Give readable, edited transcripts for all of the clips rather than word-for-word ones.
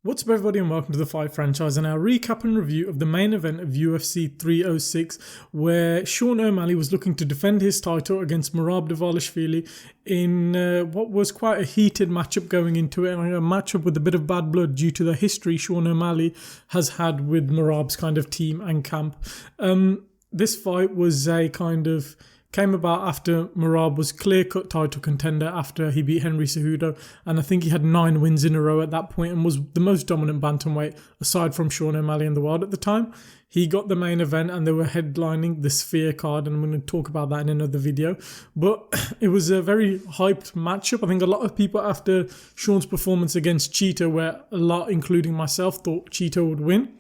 What's up everybody and welcome to the Fight Franchise and our recap and review of the main event of UFC 306 where Sean O'Malley was looking to defend his title against Merab Dvalishvili in what was quite a heated matchup going into it, and a matchup with a bit of bad blood due to the history Sean O'Malley has had with Merab's kind of team and camp. This fight was came about after Merab was clear-cut title contender after he beat Henry Cejudo, and I think he had 9 wins in a row at that point and was the most dominant bantamweight aside from Sean O'Malley in the world at the time. He got the main event and they were headlining the Sphere card, and I'm going to talk about that in another video. But it was a very hyped matchup. I think a lot of people after Sean's performance against Cheeto, where a lot, including myself, thought Cheeto would win,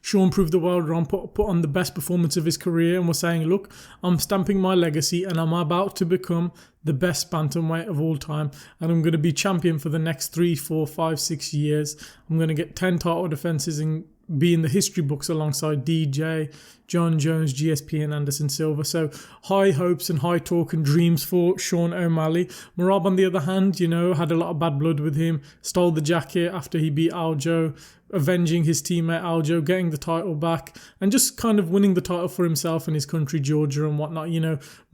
Sean proved the world wrong, put on the best performance of his career and was saying, look, I'm stamping my legacy and I'm about to become the best bantamweight of all time, and I'm going to be champion for the next 3, 4, 5, 6 years. I'm going to get 10 title defenses and be in the history books alongside DJ, John Jones, GSP and Anderson Silva. So high hopes and high talk and dreams for Sean O'Malley. Merab, on the other hand, had a lot of bad blood with him, stole the jacket after he beat Aljo, avenging his teammate Aljo, getting the title back and just kind of winning the title for himself and his country, Georgia and whatnot.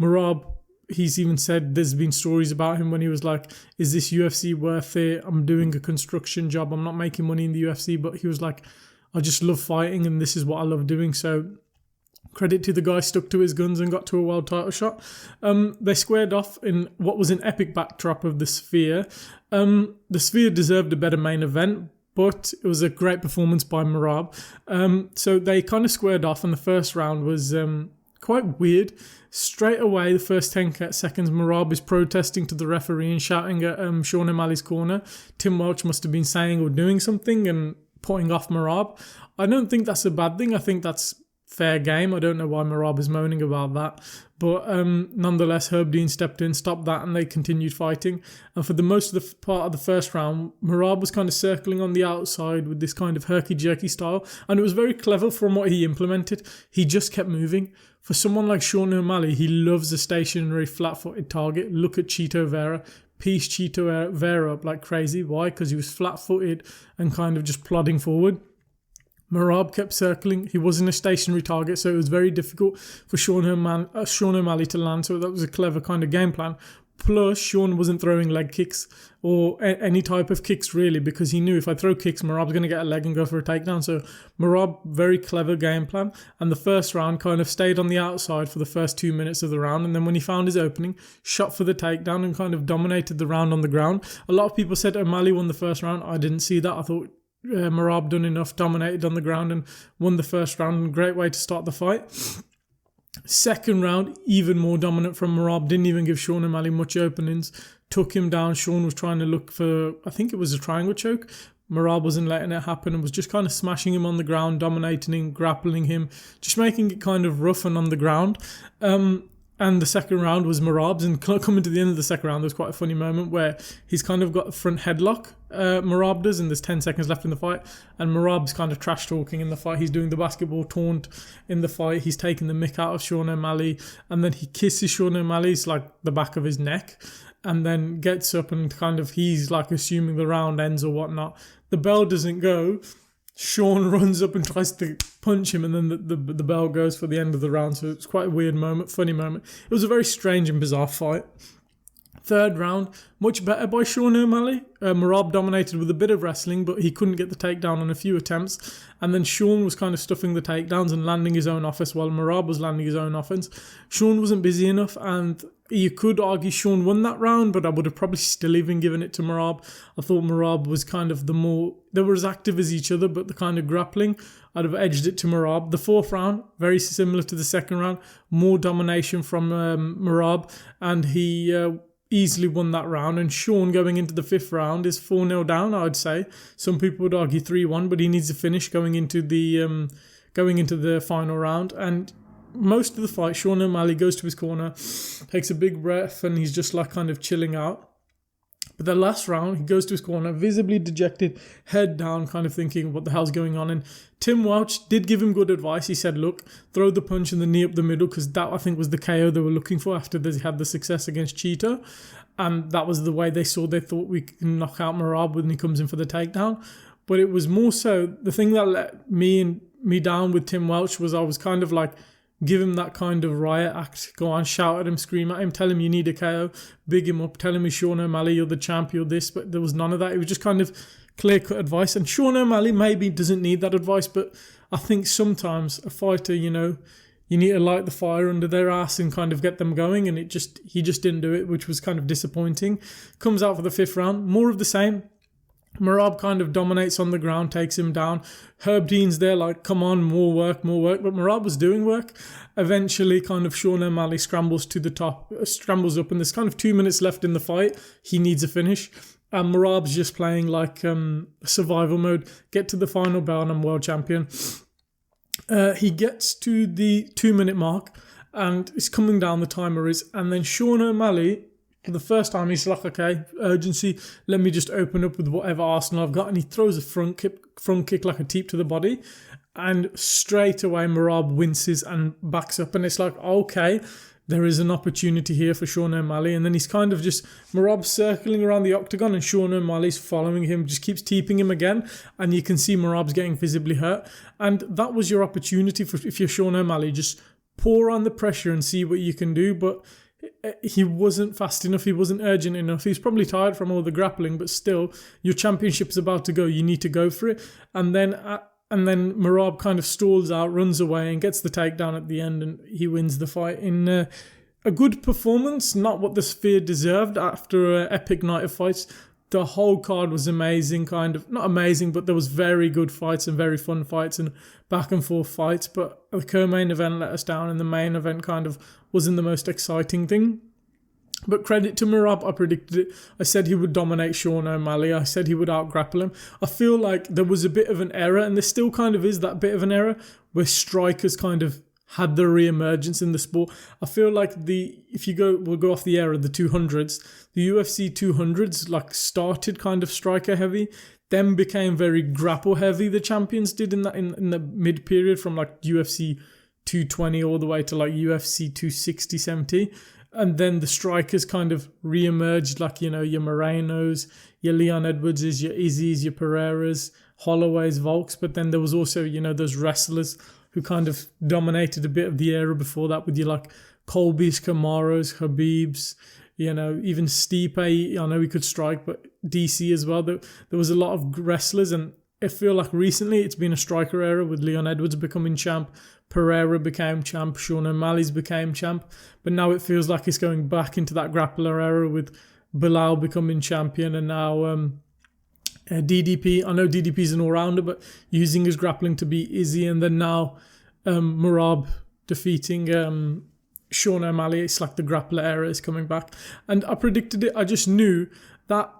Merab, he's even said there's been stories about him when he was like, is this UFC worth it? I'm doing a construction job. I'm not making money in the UFC, but he was like, I just love fighting and this is what I love doing. So credit to the guy, stuck to his guns and got to a world title shot. They squared off in what was an epic backdrop of the Sphere. The Sphere deserved a better main event, but it was a great performance by Merab. So they kind of squared off, and the first round was quite weird. Straight away, the first 10 seconds, Merab is protesting to the referee and shouting at Sean O'Malley's corner. Tim Welch must have been saying or doing something and putting off Merab. I don't think that's a bad thing. I think that's fair game. I don't know why Merab is moaning about that. But nonetheless, Herb Dean stepped in, stopped that, and they continued fighting. And for the most of the part of the first round, Merab was kind of circling on the outside with this kind of herky-jerky style. And it was very clever from what he implemented. He just kept moving. For someone like Sean O'Malley, he loves a stationary, flat-footed target. Look at Cheeto Vera. Piece Cheeto Vera up like crazy. Why? Because he was flat-footed and kind of just plodding forward. Merab kept circling. He wasn't a stationary target, so it was very difficult for Sean O'Malley to land. So that was a clever kind of game plan. Plus, Sean wasn't throwing leg kicks or any type of kicks really, because he knew if I throw kicks, Merab's going to get a leg and go for a takedown. So Merab, very clever game plan. And the first round kind of stayed on the outside for the first 2 minutes of the round. And then when he found his opening, shot for the takedown and kind of dominated the round on the ground. A lot of people said O'Malley won the first round. I didn't see that. I thought Merab done enough, dominated on the ground and won the first round. Great way to start the fight. Second round, even more dominant from Merab. Didn't even give Sean O'Malley much openings. Took him down. Sean was trying to look for, I think it was a triangle choke. Merab wasn't letting it happen and was just kind of smashing him on the ground, dominating him, grappling him, just making it kind of rough and on the ground. And the second round was Merab's, and coming to the end of the second round, there was quite a funny moment where he's kind of got a front headlock, Merab does, and there's 10 seconds left in the fight, and Merab's kind of trash talking in the fight. He's doing the basketball taunt in the fight. He's taking the mick out of Sean O'Malley, and then he kisses Sean O'Malley's like the back of his neck, and then gets up and kind of, he's like assuming the round ends or whatnot. The bell doesn't go. Sean runs up and tries to punch him, and then the bell goes for the end of the round. So it's quite a weird moment, funny moment. It was a very strange and bizarre fight. Third round, much better by Sean O'Malley. Merab dominated with a bit of wrestling, but he couldn't get the takedown on a few attempts. And then Sean was kind of stuffing the takedowns and landing his own offense while Merab was landing his own offense. Sean wasn't busy enough, and you could argue Sean won that round, but I would have probably still even given it to Merab. I thought Merab was kind of they were as active as each other, but the kind of grappling, I'd have edged it to Merab. The fourth round, very similar to the second round, more domination from Merab, and he easily won that round. And Sean, going into the fifth round, is 4-0 down, I'd say. Some people would argue 3-1, but he needs to finish going into the final round. And most of the fight, Sean O'Malley goes to his corner, takes a big breath, and he's just like kind of chilling out. But the last round, he goes to his corner, visibly dejected, head down, kind of thinking, what the hell's going on? And Tim Welch did give him good advice. He said, look, throw the punch and the knee up the middle, because that, I think, was the KO they were looking for after they had the success against Cheeto. And that was the way they thought we can knock out Merab when he comes in for the takedown. But it was more so the thing that let me down with Tim Welch was I was kind of like, give him that kind of riot act. Go on, shout at him, scream at him, tell him you need a KO, big him up, tell him he's Sean O'Malley, you're the champ, you're this. But there was none of that. It was just kind of clear-cut advice. And Sean O'Malley maybe doesn't need that advice, but I think sometimes a fighter, you need to light the fire under their ass and kind of get them going. And he just didn't do it, which was kind of disappointing. Comes out for the 5th round. More of the same. Merab kind of dominates on the ground, takes him down. Herb Dean's there like, come on, more work. But Merab was doing work. Eventually, kind of Sean O'Malley scrambles to the top, scrambles up, and there's kind of 2 minutes left in the fight. He needs a finish. And Merab's just playing like survival mode. Get to the final bell and I'm world champion. He gets to the 2-minute mark and it's coming down, the timer is. And then Sean O'Malley, for the first time, he's like, okay, urgency, let me just open up with whatever arsenal I've got. And he throws a front kick like a teep to the body. And straight away, Merab winces and backs up. And it's like, okay, there is an opportunity here for Sean O'Malley. And then he's kind of just, Merab's circling around the octagon and Sean O'Malley's following him, just keeps teeping him again. And you can see Merab's getting visibly hurt. And that was your opportunity for, if you're Sean O'Malley, just pour on the pressure and see what you can do. But he wasn't fast enough, he wasn't urgent enough. He's probably tired from all the grappling, but still, your championship's about to go, you need to go for it. And then Merab kind of stalls out, runs away and gets the takedown at the end, and he wins the fight in a good performance, not what the Sphere deserved after an epic night of fights. The whole card was amazing, kind of, not amazing, but there was very good fights and very fun fights and back and forth fights. But the co-main event let us down and the main event kind of wasn't the most exciting thing. But credit to Merab, I predicted it. I said he would dominate Sean O'Malley. I said he would out-grapple him. I feel like there was a bit of an error, and there still kind of is that bit of an error, where strikers kind of had the re-emergence in the sport. I feel like we'll go off the era of the 200s, the UFC 200s like started kind of striker heavy, then became very grapple heavy, the champions did in the mid period from like UFC 220 all the way to like UFC 260, 70. And then the strikers kind of re-emerged, like, your Morenos, your Leon Edwardses, your Izzies, your Pereiras, Holloways, Volks. But then there was also, those wrestlers who kind of dominated a bit of the era before that with your like Colbys, Kamaros, Habibs, even Stipe. I know he could strike, but DC as well. There was a lot of wrestlers, and I feel like recently it's been a striker era with Leon Edwards becoming champ, Pereira became champ, Sean O'Malley's became champ, but now it feels like it's going back into that grappler era with Bilal becoming champion, and now DDP. I know DDP's an all-rounder, but using his grappling to beat Izzy, and then now Merab defeating Sean O'Malley. It's like the grappler era is coming back, and I predicted it. I just knew that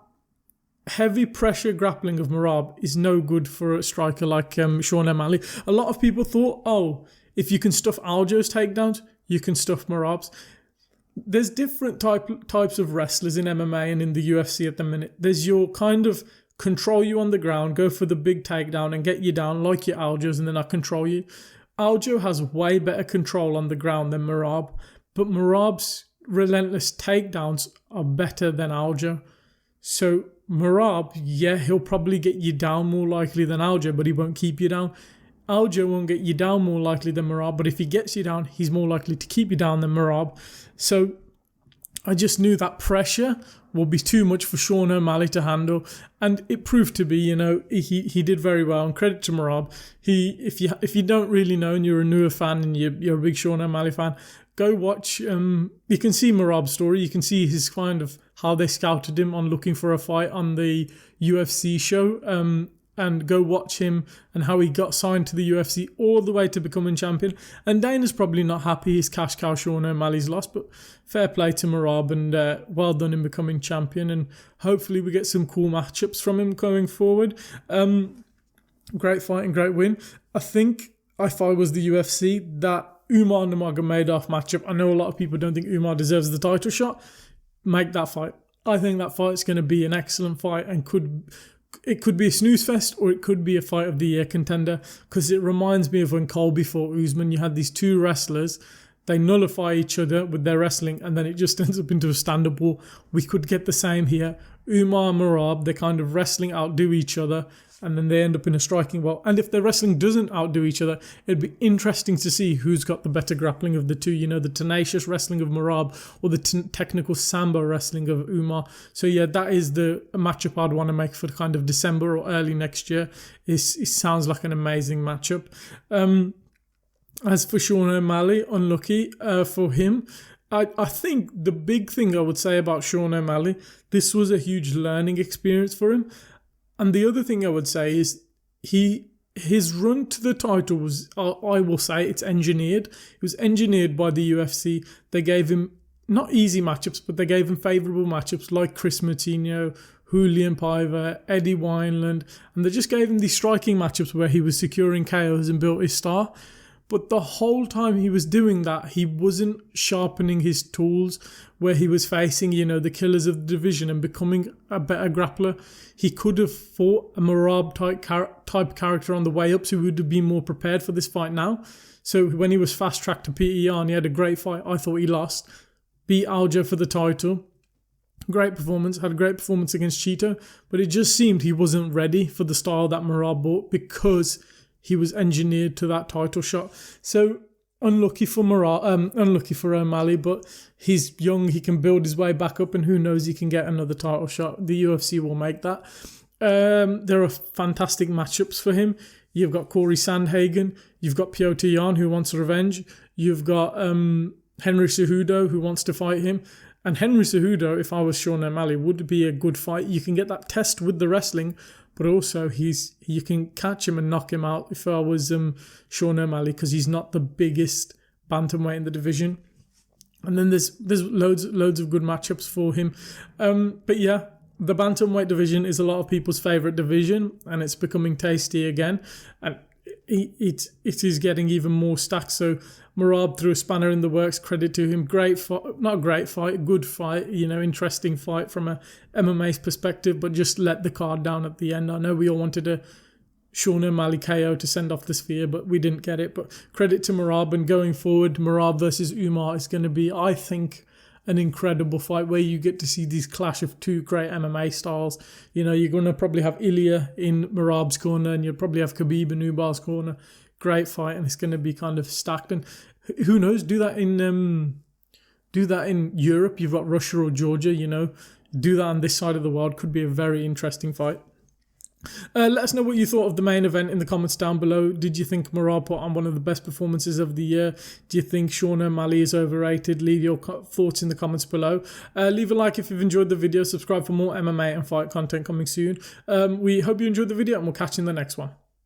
heavy pressure grappling of Merab is no good for a striker like Sean O'Malley. A lot of people thought, if you can stuff Aljo's takedowns, you can stuff Merab's. There's different types of wrestlers in MMA and in the UFC at the minute. There's your kind of control you on the ground, go for the big takedown and get you down like your Aljo's, and then I control you. Aljo has way better control on the ground than Merab, but Merab's relentless takedowns are better than Aljo. So Merab, he'll probably get you down more likely than Aljo, but he won't keep you down. Aljo won't get you down more likely than Merab, but if he gets you down, he's more likely to keep you down than Merab. So I just knew that pressure will be too much for Sean O'Malley to handle, and it proved to be. He did very well, and credit to Merab. If you don't really know and you're a newer fan and you're a big Sean O'Malley fan, go watch. You can see Merab's story. You can see his kind of how they scouted him on looking for a fight on the UFC show. And go watch him and how he got signed to the UFC all the way to becoming champion. And Dana's probably not happy his cash cow Sean O'Malley's lost, but fair play to Merab, and well done in becoming champion. And hopefully we get some cool matchups from him going forward. Great fight and great win. I think if I was the UFC, that Umar Nurmagomedov matchup, I know a lot of people don't think Umar deserves the title shot. Make that fight. I think that fight's going to be an excellent fight and it could be a snooze fest, or it could be a fight of the year contender, because it reminds me of when Colby fought Usman. You had these two wrestlers, they nullify each other with their wrestling, and then it just ends up into a stand-up war. We could get the same here. Umar, Merab, they kind of wrestling outdo each other, and then they end up in a striking bout. And if their wrestling doesn't outdo each other, it'd be interesting to see who's got the better grappling of the two. You know, the tenacious wrestling of Merab or the technical sambo wrestling of Umar. So yeah, that is the matchup I'd want to make for kind of December or early next year. It sounds like an amazing matchup. As for Sean O'Malley, unlucky for him. I think the big thing I would say about Sean O'Malley, this was a huge learning experience for him. And the other thing I would say is his run to the title was, I will say, it's engineered. It was engineered by the UFC. They gave him not easy matchups, but they gave him favourable matchups like Chris Martinho, Julian Paiva, Eddie Wineland, and they just gave him these striking matchups where he was securing KOs and built his star. But the whole time he was doing that, he wasn't sharpening his tools where he was facing, you know, the killers of the division and becoming a better grappler. He could have fought a Merab type character on the way up, so he would have been more prepared for this fight now. So when he was fast-tracked to PER and he had a great fight, I thought he lost. Beat Aljo for the title. Great performance, had a great performance against Cheeto, but it just seemed he wasn't ready for the style that Merab brought because he was engineered to that title shot. So unlucky for unlucky for O'Malley, but he's young, he can build his way back up, and who knows, he can get another title shot. The UFC will make that. There are fantastic matchups for him. You've got Corey Sandhagen, you've got Piotr Jan who wants revenge, you've got Henry Cejudo who wants to fight him. And Henry Cejudo, if I was Sean O'Malley, would be a good fight. You can get that test with the wrestling, but also you can catch him and knock him out if I was Sean O'Malley, because he's not the biggest bantamweight in the division. And then there's loads of good matchups for him. But yeah, the bantamweight division is a lot of people's favourite division, and it's becoming tasty again. And it is getting even more stacked. So Merab threw a spanner in the works. Credit to him. Great fight, not a great fight, good fight. You know, interesting fight from a MMA perspective, but just let the card down at the end. I know we all wanted a Sean O'Malley KO to send off the sphere, but we didn't get it. But credit to Merab, and going forward, Merab versus Umar is going to be, I think, an incredible fight where you get to see these clash of two great MMA styles. You know, you're going to probably have Ilya in Merab's corner, and you'll probably have Khabib in Umar's corner. Great fight, and it's going to be kind of stacked. And who knows, do that in Europe. You've got Russia or Georgia, you know. Do that on this side of the world. Could be a very interesting fight. Let us know what you thought of the main event in the comments down below. Did you think Merab put on one of the best performances of the year? Do you think Sean O'Malley is overrated? Leave your thoughts in the comments below. Leave a like if you've enjoyed the video. Subscribe for more MMA and fight content coming soon. We hope you enjoyed the video, and we'll catch you in the next one.